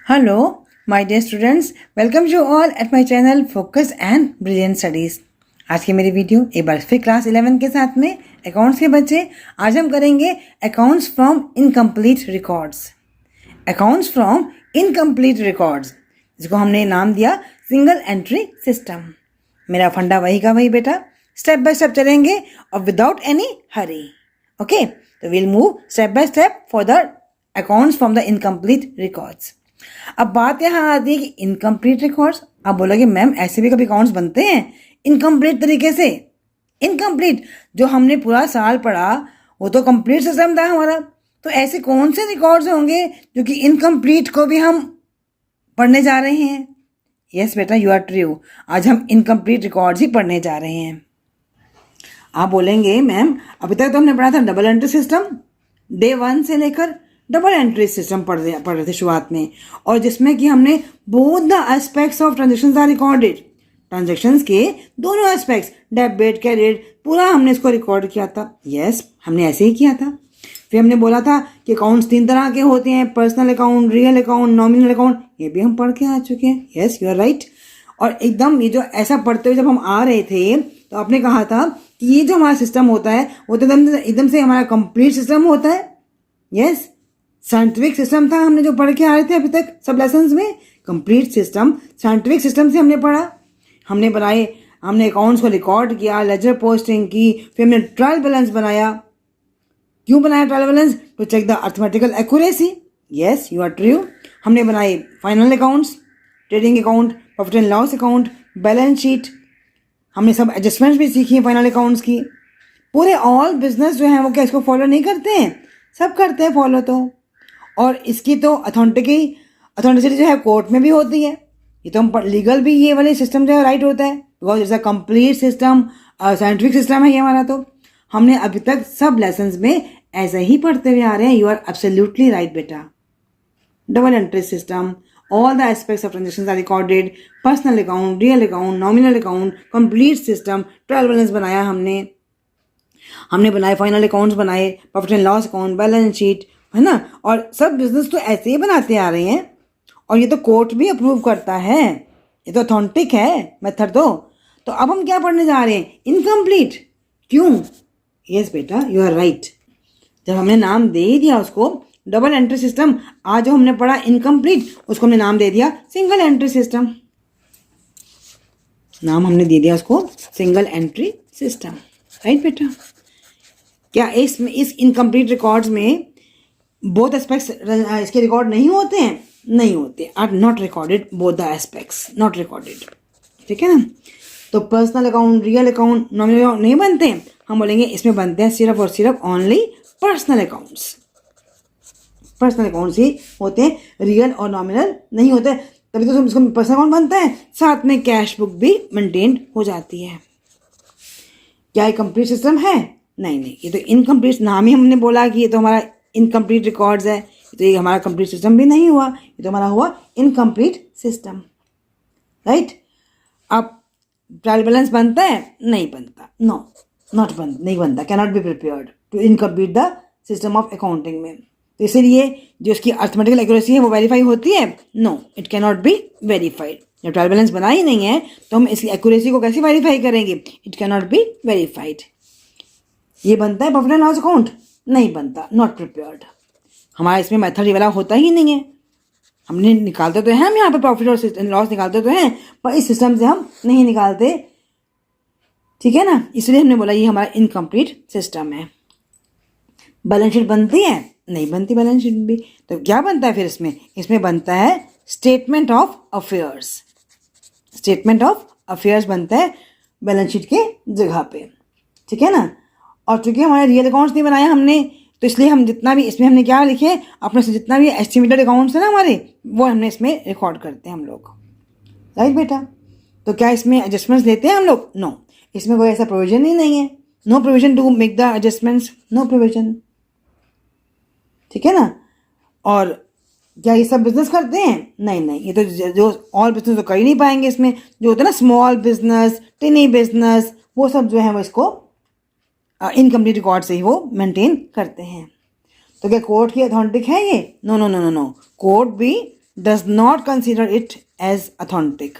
Hello, my dear students. Welcome you all at my channel Focus and Brilliant Studies. आज की मेरी video एक बार फिर क्लास 11 के साथ में अकाउंट्स के बच्चे। आज हम करेंगे accounts from incomplete records. Accounts from incomplete records, जिसको हमने नाम दिया सिंगल एंट्री सिस्टम। मेरा फंडा वही का वही बेटा, स्टेप बाय स्टेप चलेंगे और विदाउट एनी हरी। ओके, तो will move step by step for the accounts from the incomplete records. अब बात यहाँ आती है कि इनकम्प्लीट रिकॉर्ड्स। आप बोलोगे मैम ऐसे भी कभी अकाउंट्स बनते हैं इनकम्प्लीट तरीके से? इनकम्प्लीट जो हमने पूरा साल पढ़ा वो तो कंप्लीट सिस्टम था हमारा, तो ऐसे कौन से रिकॉर्ड्स होंगे जो कि इनकम्प्लीट को भी हम पढ़ने जा रहे हैं? यस बेटा, यू आर ट्रू। आज हम इनकम्प्लीट रिकॉर्ड्स ही पढ़ने जा रहे हैं। आप बोलेंगे मैम अभी तक तो हमने पढ़ा था डबल एंट्री सिस्टम, डे 1 से लेकर डबल एंट्री सिस्टम पढ़ रहे थे शुरुआत में, और जिसमें कि हमने both the aspects of transactions are recorded. Transactions के दोनों एस्पेक्ट्स, डेबिट क्रेडिट, पूरा हमने इसको रिकॉर्ड किया था। यस, हमने ऐसे ही किया था। फिर हमने बोला था कि अकाउंट्स 3 तरह के होते हैं, personal account, real account, nominal account. ये भी हम पढ़ के आ चुके हैं। Yes, you are right. और एकदम ये जो ऐसा पढ़ते हुए जब हम आ रहे थे तो आपने कहा था कि ये जो हमारा सिस्टम होता है वो तो एकदम से हमारा कंप्लीट सिस्टम होता है। यस, साइंटिफिक सिस्टम था हमने जो पढ़ के आ रहे थे अभी तक सब लेसन्स में। कंप्लीट सिस्टम साइंटिफिक सिस्टम से हमने पढ़ा, हमने बनाए, हमने अकाउंट्स को रिकॉर्ड किया, लेजर पोस्टिंग की, फिर हमने ट्रायल बैलेंस बनाया। क्यों बनाया trial balance? To check the arithmetical accuracy. Yes, you are true. हमने बनाए final accounts, trading account, profit and loss account, balance sheet. हमने सब एडजस्टमेंट्स भी सीखी हैं फाइनल अकाउंट्स की। पूरे ऑल बिजनेस जो है वो क्या इसको फॉलो नहीं करते हैं? सब करते हैं फॉलो। तो और इसकी तो अथेंटिसिटी जो है कोर्ट में भी होती है। ये तो हम लीगल भी ये वाले सिस्टम जो है राइट होता है, because it's a complete system, scientific system है ये हमारा। तो हमने अभी तक सब लेसन्स में ऐसे ही पढ़ते हुए आ रहे हैं। यू आर एब्सोल्युटली राइट बेटा। Double entry system, all the aspects of transactions are recorded, personal account, real account, nominal account, complete system, trial balance बनाया हमने बनाए फाइनल अकाउंट्स बनाए, profit and loss account, balance sheet, है ना। और सब business तो ऐसे ही बनाते आ रहे हैं और ये तो कोर्ट भी अप्रूव करता है। ये तो ऑथेंटिक है मेथड। तो अब हम क्या पढ़ने जा रहे हैं? इनकम्प्लीट। क्यों? यस बेटा, यू आर राइट। जब हमने नाम दे ही दिया उसको डबल एंट्री सिस्टम, आज जो हमने पढ़ा इनकम्प्लीट उसको हमने नाम दे दिया सिंगल एंट्री सिस्टम। नाम हमने दे दिया उसको सिंगल एंट्री सिस्टम। राइट बेटा। क्या इस इनकम्प्लीट रिकॉर्ड्स में बोथ एस्पेक्ट्स इसके रिकॉर्ड नहीं होते हैं? नहीं होते। Are not recorded both the aspects, not recorded. ठीक है ना। तो personal account, real account, nominal account नहीं बनते हैं। हम बोलेंगे इसमें बनते हैं सिर्फ और सिर्फ only personal accounts. Personal accounts ही होते हैं, रियल और नॉमिनल नहीं होते। तभी तो इसको पर्सनल अकाउंट बनता है, साथ में कैश बुक भी मेंटेन हो जाती है। क्या ये कंप्लीट सिस्टम है? नहीं, ये तो इनकम्प्लीट। नाम ही हमने बोला कि ये तो हमारा इनकम्प्लीट रिकॉर्ड्स है, तो ये हमारा कंप्लीट सिस्टम भी नहीं हुआ, ये तो हमारा हुआ इनकम्प्लीट सिस्टम। राइट। अब ट्रायल बैलेंस बनता है? नहीं बनता। नो, नहीं बनता। Can not be prepared to incomplete the system of accounting में। तो इसीलिए जो इसकी अर्थमेटिकल एक्यूरेसी है वो वेरीफाई होती है? No, it can not be verified. जब ट्रायल बैलेंस बना ही नहीं है तो हम इसकी एक्यूरेसी को कैसे वेरीफाई करेंगे? It can not be verified. ये बनता है प्रॉफिट एंड लॉस अकाउंट? नहीं बनता, नॉट प्रिपेयर्ड। हमारा इसमें मेथड ये वाला होता ही नहीं है। हमने निकालते तो हैं, हम यहाँ पे प्रॉफिट और लॉस निकालते तो हैं, पर इस सिस्टम से हम नहीं निकालते। ठीक है ना। इसलिए हमने बोला ये हमारा इनकम्प्लीट सिस्टम है। बैलेंस शीट बनती है? नहीं बनती बैलेंस शीट भी। तो क्या बनता है फिर इसमें बनता है statement of affairs. Statement of affairs बनता है बैलेंस शीट के जगह पे। ठीक है ना। और चूंकि हमारे रियल अकाउंट्स नहीं बनाया हमने, तो इसलिए हम जितना भी इसमें हमने क्या लिखे, अपने से जितना भी एस्टिमेटेड अकाउंट्स है ना हमारे, वो हमने इसमें रिकॉर्ड करते हैं हम लोग। राइट बेटा। तो क्या इसमें एडजस्टमेंट्स लेते हैं हम लोग? नो, इसमें कोई ऐसा प्रोविजन ही नहीं है। No provision to make the adjustments, no provision. ठीक है ना। और क्या ये सब बिजनेस करते हैं? नहीं, ये तो जो ऑल बिजनेस तो कर ही नहीं पाएंगे। इसमें जो होता है ना स्मॉल बिजनेस, टिनी बिजनेस, वो सब जो है वो इसको इनकम्प्लीट रिकॉर्ड से ही वो मेंटेन करते हैं। तो क्या कोर्ट की अथॉरिटी है ये? नो। कोर्ट भी does not consider it as authentic.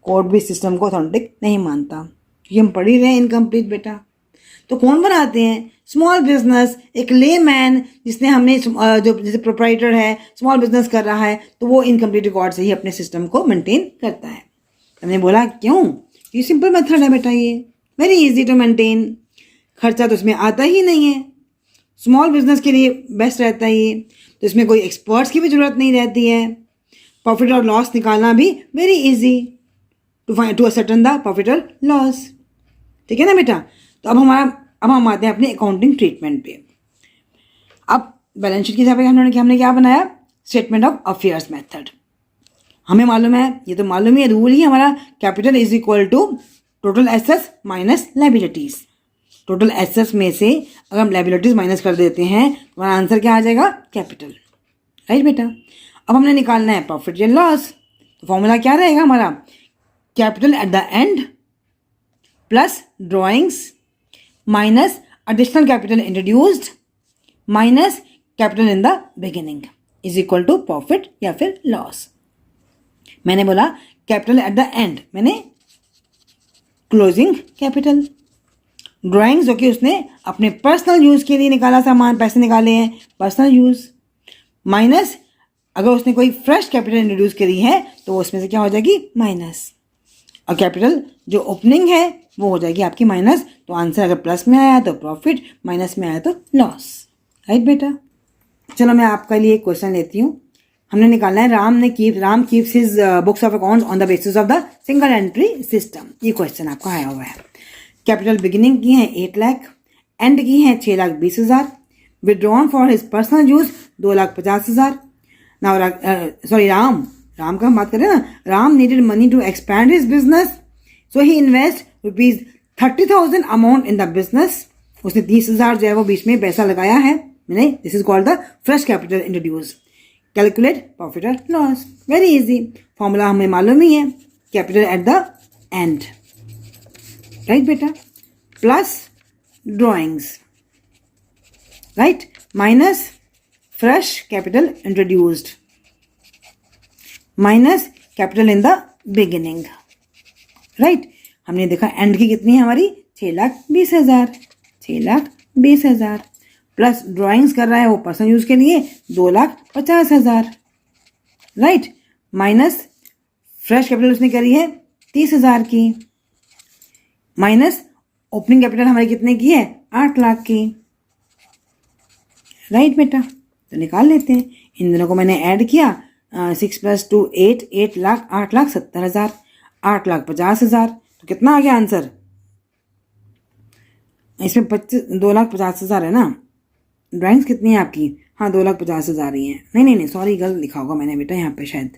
Court भी सिस्टम को अथेंटिक नहीं मानता क्योंकि हम पढ़ ही रहे हैं इनकम्प्लीट बेटा। तो कौन बनाते हैं? स्मॉल बिजनेस, एक लेमैन जिसने हमने जो जैसे प्रोप्राइटर है, स्मॉल बिजनेस कर रहा है, तो वो इनकम्प्लीट रिकॉर्ड से ही अपने सिस्टम को मेंटेन करता है। हमने बोला क्यों? ये सिंपल मेथड है बेटा, ये वेरी इजी टू मेंटेन, खर्चा तो इसमें आता ही नहीं है, स्मॉल बिजनेस के लिए बेस्ट रहता है ये, तो इसमें कोई एक्सपर्ट्स की भी ज़रूरत नहीं रहती है। प्रॉफिट और लॉस निकालना भी very easy to ascertain the profit और लॉस। ठीक है ना बेटा। तो अब हम आते हैं अपने अकाउंटिंग ट्रीटमेंट पे। अब बैलेंस शीट के हिसाब से हमने क्या बनाया? Statement of affairs method. हमें मालूम है, ये तो मालूम ही है, रूल ही हमारा, capital is equal to total assets minus liabilities. Total assets में से अगर हम लायबिलिटीज माइनस कर देते हैं तो हमारा आंसर क्या आ जाएगा? कैपिटल। राइट बेटा। अब हमने निकालना है प्रॉफिट या लॉस, तो फॉर्मूला क्या रहेगा हमारा? Capital at the end plus drawings minus additional capital introduced minus capital in the beginning is equal to profit या फिर लॉस। मैंने बोला कैपिटल एट द एंड, मैंने क्लोजिंग कैपिटल। ड्राइंग्स जो कि उसने अपने पर्सनल यूज़ के लिए निकाला, सामान पैसे निकाले हैं पर्सनल यूज़, माइनस अगर उसने कोई फ्रेश कैपिटल इंट्रोड्यूस करी है तो उसमें से क्या हो जाएगी? माइनस। और कैपिटल जो ओपनिंग है वो हो जाएगी आपकी माइनस। तो आंसर अगर प्लस में आया तो प्रॉफिट, माइनस में आया तो लॉस। राइट बेटा। चलो मैं आपके लिए क्वेश्चन लेती हूँ। हमने निकालना है Ram keeps his books of accounts on the basis of the single entry system. ये क्वेश्चन आपका आया हुआ है। कैपिटल बिगिनिंग की है 8 लाख, एंड की है 6,20,000, withdrawn for his personal use 2,50,000। Now sorry Ram का हम बात करें ना, Ram needed money to expand his business, so he invest ₹30,000 amount in the business. उसने 30,000 जो है वो बीच में पैसा लगाया है, मैंने this is called the fresh capital introduce. Calculate profit और लॉस, वेरी इजी, फॉर्मूला हमें मालूम ही है, capital at the end. Right बेटा, plus drawings, right, minus fresh capital introduced minus capital in the beginning. Right, हमने देखा and की कितनी है हमारी 6,20,000 प्लस ड्राइंग्स कर रहा है वो पर्सनल यूज के लिए 2,50,000। राइट, माइनस फ्रेश कैपिटल उसने करी है 30,000 की, माइनस ओपनिंग कैपिटल हमारी कितने की है 8 लाख की। राइट बेटा, तो निकाल लेते हैं। इन दोनों को मैंने ऐड किया, 6 + 2 8, 8 लाख, 8,70,000, 8,50,000, तो कितना आ गया आंसर? इसमें 2,50,000 है ना। ड्राइंग्स कितनी है आपकी? हाँ 2,50,000 ही है। नहीं सॉरी, गलत लिखा होगा मैंने बेटा यहाँ पे शायद।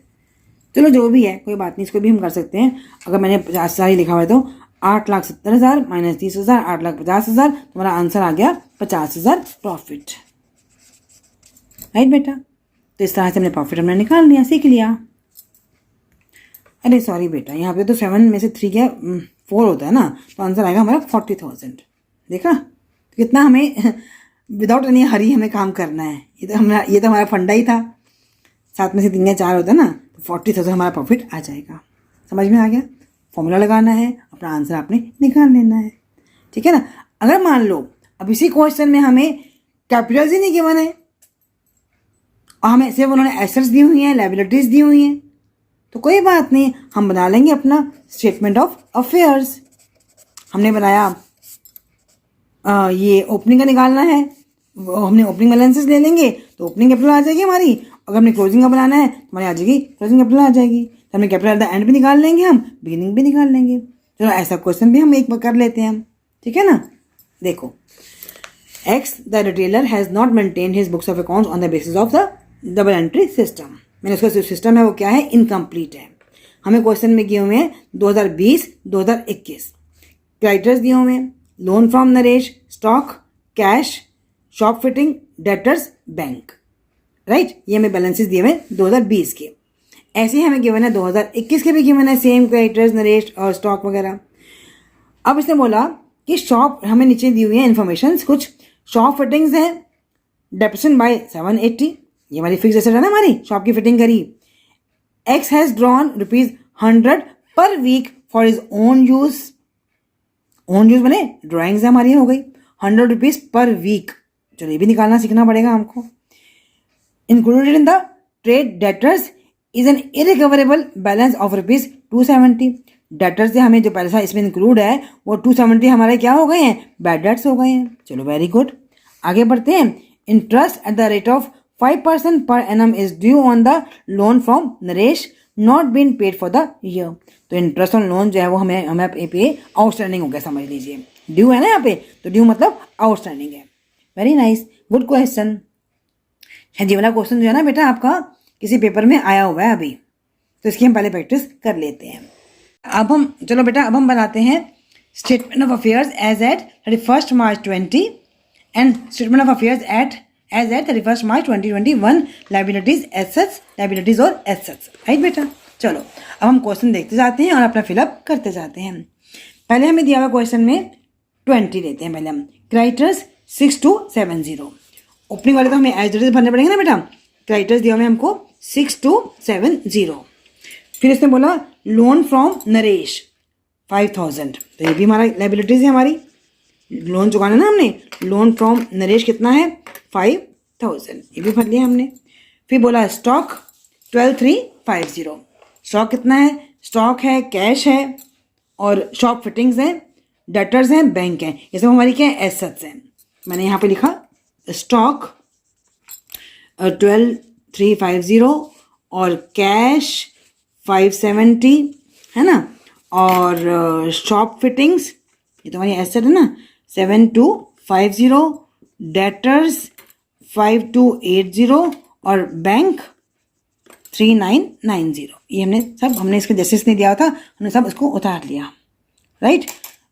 चलो जो भी है कोई बात नहीं, इसको भी हम कर सकते हैं। अगर मैंने 50,000 ही लिखा हुआ है तो 8,70,000 माइनस 30,000, 8,50,000, तुम्हारा आंसर आ गया 50,000 प्रॉफिट। राइट बेटा, तो इस तरह से हमने प्रॉफिट हमने निकाल लिया, सीख लिया। अरे सॉरी बेटा, यहाँ पे तो 7 में से 3 क्या 4 होता है ना, तो आंसर आएगा हमारा 40,000। देखा तो कितना हमें विदाउट एनी हरी हमें काम करना है। ये तो हमारा फंडा ही था। 7 में से 3 या 4 होता है ना, तो 40,000 हमारा प्रॉफिट आ जाएगा। समझ में आ गया? फॉर्मूला लगाना है, अपना आंसर आपने निकाल लेना है। ठीक है ना। अगर मान लो अब इसी क्वेश्चन में हमें कैपिटल्स ही नहीं गिवन है और हमें सिर्फ उन्होंने एसेट्स दी हुई हैं, लायबिलिटीज दी हुई हैं, तो कोई बात नहीं, हम बना लेंगे अपना स्टेटमेंट ऑफ अफेयर्स। हमने बनाया ये ओपनिंग का निकालना है, हमने ओपनिंग बैलेंसेस ले लेंगे तो ओपनिंग कैपिटल आ जाएगी हमारी। अगर हमने क्लोजिंग का बनाना है तो हमारी आ जाएगी क्लोजिंग कैपिटल आ जाएगी। तो हमने कैपिटल एट द एंड भी निकाल लेंगे, हम बिगिनिंग भी निकाल लेंगे। चलो ऐसा क्वेश्चन भी हम एक बार कर लेते हैं हम। ठीक है ना। देखो, x the retailer has not maintain his books of accounts on the basis of the double entry system. मैंने उसका जो सिस्टम है वो क्या है? इनकम्प्लीट है। हमें क्वेश्चन में दिए हुए हैं 2020-2021 क्राइटेरिया दिए हुए हैं, loan from Naresh, stock, cash, shop fitting, debtors, bank. Right, ये हमें बैलेंसेस दिए हुए हैं 2020 के। ऐसे ही हमें गिवन है 2021 के भी गिवन है, सेम क्राइटेरिया, नरेश और स्टॉक वगैरह। अब इसने बोला कि शॉप, हमें नीचे दी हुई है इन्फॉर्मेशन कुछ, शॉप फिटिंग्स है डेप्रिसिएशन बाय 780, ये हमारी फिक्स एसेट है ना, हमारी शॉप की फिटिंग करी। X has drawn ₹100 per week for his own use. Own use मैंने ड्राइंग्स हमारी हो गई, ₹100 पर वीक. चलो ये भी निकालना सीखना पड़ेगा हमको. Included in the trade debtors is an irrecoverable balance of ₹270. Debtors से हमें जो पैसा इसमें इंक्लूड है वो 270 हमारे क्या हो गए हैं, बैड डेट्स हो गए हैं. चलो वेरी गुड, आगे बढ़ते हैं. Interest at the rate of 5% per annum is due on the loan from Naresh not been paid for the year. तो इंटरेस्ट ऑन लोन जो है वो हमें पे आउटस्टैंडिंग हो गया, समझ लीजिए. ड्यू है ना यहाँ पे, तो ड्यू मतलब आउटस्टैंडिंग है. Very nice, good question. G वाला क्वेश्चन जो है ना बेटा आपका किसी पेपर में आया हुआ है अभी, तो इसकी हम पहले प्रैक्टिस कर लेते हैं. अब हम बनाते हैं statement of affairs as at 31 March 20 and statement of affairs as at 31 March 2021. Liabilities और एसेट्स, राइट बेटा. चलो अब हम क्वेश्चन देखते जाते हैं और अपना फिलअप करते जाते हैं. पहले हमें दिया हुआ क्वेश्चन में 20 लेते हैं. पहले हम क्राइटर्स 6 to 70. ओपनिंग वाले तो हमें एज इट इज भरने पड़ेंगे ना बेटा. क्राइटर्स दिया हमें हमको 6 to 70. फिर इसने बोला लोन फ्रॉम नरेश 5000. तो ये भी हमारा लाइबिलिटीज है, हमारी लोन चुकाना ना हमने. लोन फ्रॉम नरेश कितना है, 5000, ये भी भर लिया हमने. फिर बोला स्टॉक 12350. स्टॉक कितना है, स्टॉक है, कैश है और शॉप फिटिंग्स हैं, डेटर्स हैं, बैंक हैं. ये सब हमारी क्या है, एसेट्स हैं. मैंने यहाँ पे लिखा स्टॉक 12350 और कैश 570 है ना, और शॉप फिटिंग्स ये तो हमारी एसेट है ना 7250, डेटर्स 5280 और बैंक 3990. ये हमने इसके जस्टिस नहीं दिया था, हमने सब इसको उतार लिया, राइट.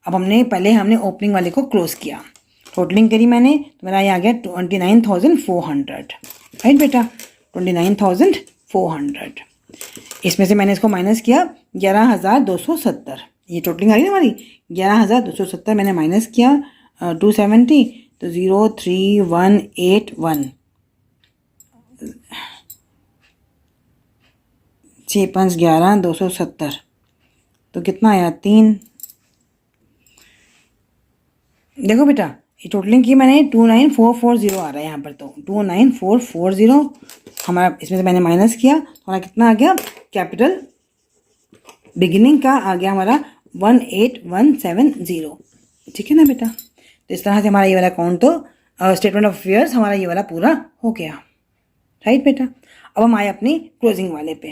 अब हमने ओपनिंग वाले को क्लोज किया, टोटलिंग करी मैंने, तो मेरा ये आ गया 29,400, राइट बेटा. 29,400. इसमें से मैंने इसको माइनस किया 11,270. ये टोटलिंग आ गई ना हमारी 11,270. मैंने माइनस किया 270, तो 03181. 6 5 11 270, तो कितना आया 3. देखो बेटा ये टोटलिंग की मैंने 29440 आ रहा है यहाँ पर, तो 29440 हमारा इसमें से मैंने माइनस किया, तो हमारा कितना आ गया, कैपिटल बिगिनिंग का आ गया हमारा 18170. ठीक है ना बेटा. तो इस तरह से हमारा ये वाला अकाउंट तो स्टेटमेंट ऑफ अफेयर्स हमारा ये वाला पूरा हो गया, राइट बेटा. अब हम आए अपनी क्लोजिंग वाले पे.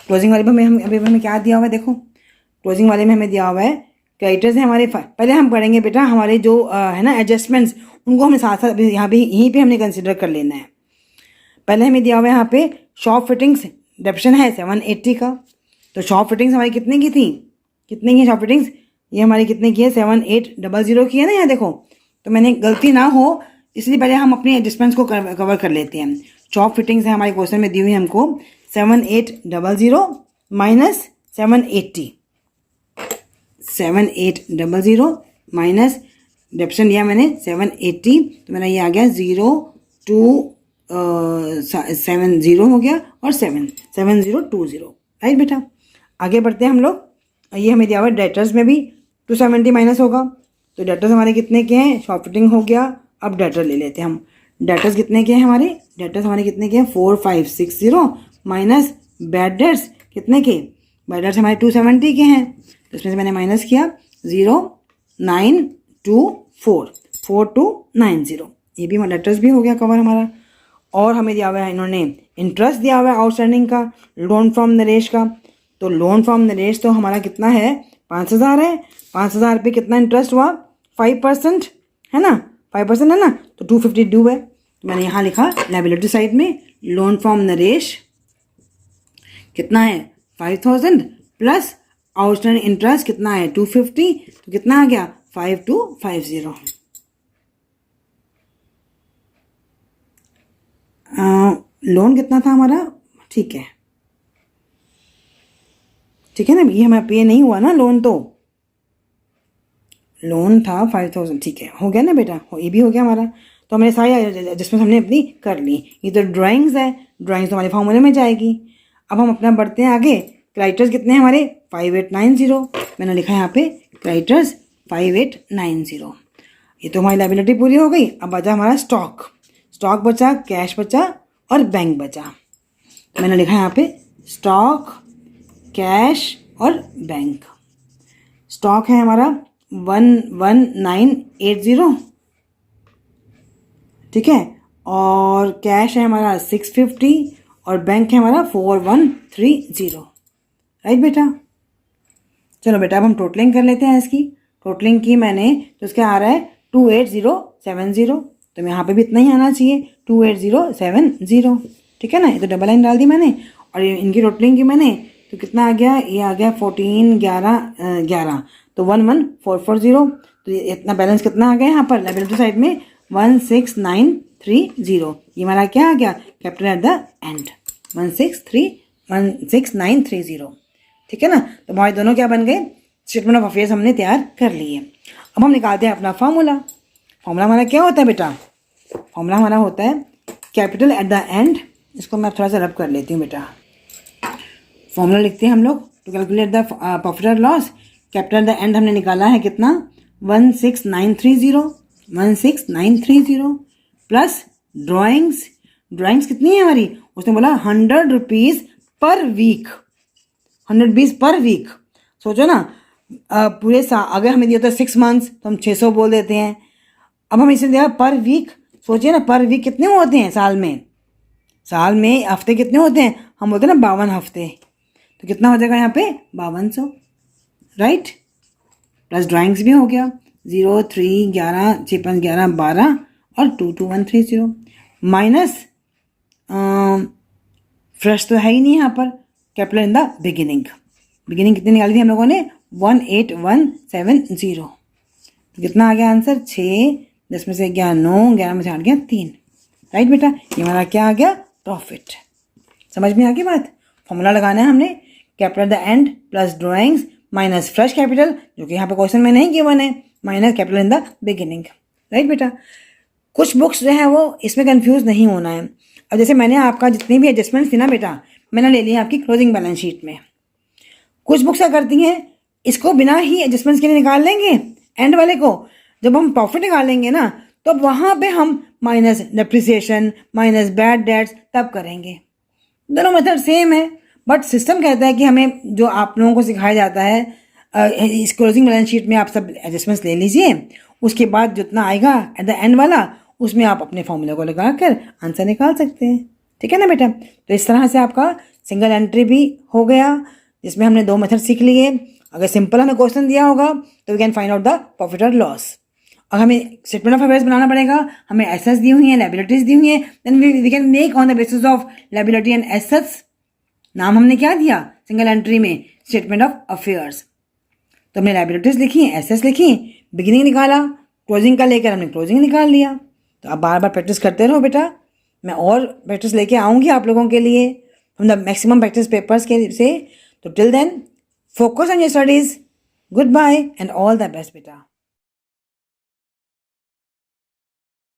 क्लोजिंग वाले पे हमें क्या दिया हुआ है, देखो क्लोजिंग वाले में हमें दिया हुआ है क्रेडिटर्स है हमारे. पहले हम पढ़ेंगे बेटा हमारे जो है ना एडजस्टमेंट्स, उनको हमें साथ साथ यहीं पे हमने कंसिडर कर लेना है. पहले हमें दिया हुआ है यहाँ पे शॉप फिटिंग्स, डेप्शन है 780 का. तो शॉप फिटिंग्स हमारी कितने की थी, कितने की शॉप फिटिंग्स, ये हमारी कितने की है 7800 की है ना यहाँ देखो. तो मैंने गलती ना हो इसलिए पहले हम अपनी एडजस्टमेंट्स को कवर कर लेते हैं. शॉप फिटिंग्स है हमारे क्वेश्चन में दी हुई हमको 7800 माइनस 7800 माइनस डेप्शन लिया मैंने 780, तो मेरा ये आ गया 0270 हो गया और 7020, राइट बेटा. आगे बढ़ते हैं हम लोग. ये हमें दिया हुआ है डेटर्स में भी 270 माइनस होगा. तो डेटर्स हमारे कितने के हैं, शॉप फिटिंग हो गया. अब डेटर ले लेते हैं हम. डेटर्स कितने के हैं हमारे, डेटर्स हमारे कितने के हैं 4560 माइनस बैड डेट्स कितने के, बैड डेट्स हमारे 270 के हैं. तो इसमें से मैंने माइनस किया 0924 ये भी हमारा डेटर्स भी हो गया कवर हमारा. और हमें दिया हुआ है इन्होंने इंटरेस्ट दिया हुआ है आउटस्टैंडिंग का, लोन फ्रॉम नरेश का. तो लोन फ्रॉम नरेश तो हमारा कितना है 5000 है. 5000 पे कितना इंटरेस्ट हुआ 5% है ना, 5% है ना, तो 250 ड्यू है. तो मैंने यहाँ लिखा लायबिलिटी साइड में लोन फ्रॉम नरेश कितना है 5000 प्लस आउटस्टैंडिंग इंटरेस्ट कितना है 250, तो कितना आ गया 5250. लोन कितना था हमारा, ठीक है ना, ये हमारा पे नहीं हुआ ना लोन, तो लोन था 5000, ठीक है हो गया ना बेटा, ये भी हो गया हमारा. तो हमने सारी एडजस्टमेंट हमने अपनी कर ली. ये तो ड्राइंग्स है, ड्राइंग्स तो हमारे फॉर्मूले में जाएगी. अब हम अपना बढ़ते हैं आगे। क्रेडिटर्स कितने हैं हमारे 5890, मैंने लिखा है यहाँ पे क्रेडिटर्स 5890। ये तो हमारी लायबिलिटी पूरी हो गई। अब बचा हमारा स्टॉक। स्टॉक बचा, कैश बचा और बैंक बचा। मैंने लिखा है यहाँ पे स्टॉक, कैश और बैंक। स्टॉक है हमारा 11980, ठीक है, और कैश है हमारा 650 और बैंक है हमारा 4130। राइट बेटा। चलो बेटा अब हम टोटलिंग कर लेते हैं इसकी। टोटलिंग की मैंने तो इसका आ रहा है 28070, तो यहाँ पे भी इतना ही आना चाहिए 28070, ठीक है ना। ये तो डबल लाइन डाल दी मैंने। और इनकी टोटलिंग की मैंने तो कितना आ गया, ये आ गया 14 11 11, तो 11440। तो ये इतना बैलेंस कितना आ गया यहाँ पर लायबिलिटी साइड में 16930। ये हमारा क्या आ गया कैपिटल एट द एंड 16930, ठीक है ना। तो हमारे दोनों क्या बन गए, स्टेटमेंट ऑफ अफेयर्स हमने तैयार कर लिए। अब हम निकालते हैं अपना फॉर्मूला। फॉर्मूला हमारा क्या होता है बेटा, फॉर्मूला हमारा होता है कैपिटल एट द एंड। इसको मैं थोड़ा सा रब कर लेती हूँ बेटा। फॉर्मूला लिखते हैं हम लोग टू कैलकुलेट द प्रॉफिट और loss. Capital at the and हमने निकाला है कितना 16930 प्लस ड्राइंग्स। ड्राइंग्स कितनी है हमारी, उसने बोला 100 रुपीज़ पर वीक, 100 पर वीक। सोचो ना, पूरे साल अगर हमें दिया था 6 मंथ्स तो हम 600 बोल देते हैं। अब हम इसे दिया पर वीक, सोचिए ना पर वीक कितने होते हैं साल में, साल में हफ्ते कितने होते हैं, हम बोलते हैं ना 52 हफ्ते। तो कितना हो जाएगा यहाँ पे 5200, राइट। प्लस ड्राइंग्स भी हो गया 0 3 11 6 5 11 12 और 22130 माइनस फ्रेश तो है ही नहीं यहाँ पर, capital in the beginning. Beginning कितनी निकाली थी हम लोगों ने 18170। तो कितना आ गया आंसर 6, 10 में से गया 9, 11 में से 8 गया 3। राइट बेटा, ये हमारा क्या आ गया प्रॉफिट। समझ में आ गई बात। फॉर्मूला लगाना है हमने capital the end plus drawings minus fresh capital, जो कि यहाँ पे क्वेश्चन में नहीं गिवन है, minus capital in the beginning. Right बेटा। कुछ बुक्स जो है वो इसमें कंफ्यूज नहीं होना है। अब जैसे मैंने आपका जितनी भी एडजस्टमेंट्स थी ना बेटा, मैंने ले ली आपकी क्लोजिंग बैलेंस शीट में। कुछ बुक्स क्या करती हैं, इसको बिना ही एडजस्टमेंट्स के लिए निकाल लेंगे, एंड वाले को जब हम प्रॉफिट निकालेंगे ना तो वहाँ पे हम minus depreciation minus bad debts तब करेंगे। दोनों मेथड सेम है, बट सिस्टम कहता है कि हमें जो आप लोगों को सिखाया जाता है इस क्लोजिंग बैलेंस शीट में आप सब एडजस्टमेंट्स ले लीजिए, उसके बाद जितना आएगा एट द एंड वाला उसमें आप अपने फॉर्मूले को लगा कर आंसर निकाल सकते हैं। ठीक है ना बेटा। तो इस तरह से आपका सिंगल एंट्री भी हो गया, जिसमें हमने 2 मेथड सीख लिए। अगर सिंपल हमें क्वेश्चन दिया होगा तो we can find out the profit और लॉस। और हमें स्टेटमेंट ऑफ अफेयर्स बनाना पड़ेगा, हमें एसेट्स दी हुई हैं, लायबिलिटीज दी हुई हैं, then we can make on the basis of liability and assets. नाम हमने क्या दिया सिंगल एंट्री में, स्टेटमेंट ऑफ अफेयर्स। तो हमने लायबिलिटीज लिखी, एसेट्स लिखी, बिगिनिंग निकाला, क्लोजिंग का लेकर हमने क्लोजिंग निकाल लिया। तो आप बार बार प्रैक्टिस करते रहो बेटा, मैं और प्रैक्टिस लेके आऊँगी आप लोगों के लिए from the maximum practice papers के से। तो till then focus on your studies, good bye and all the best बेटा।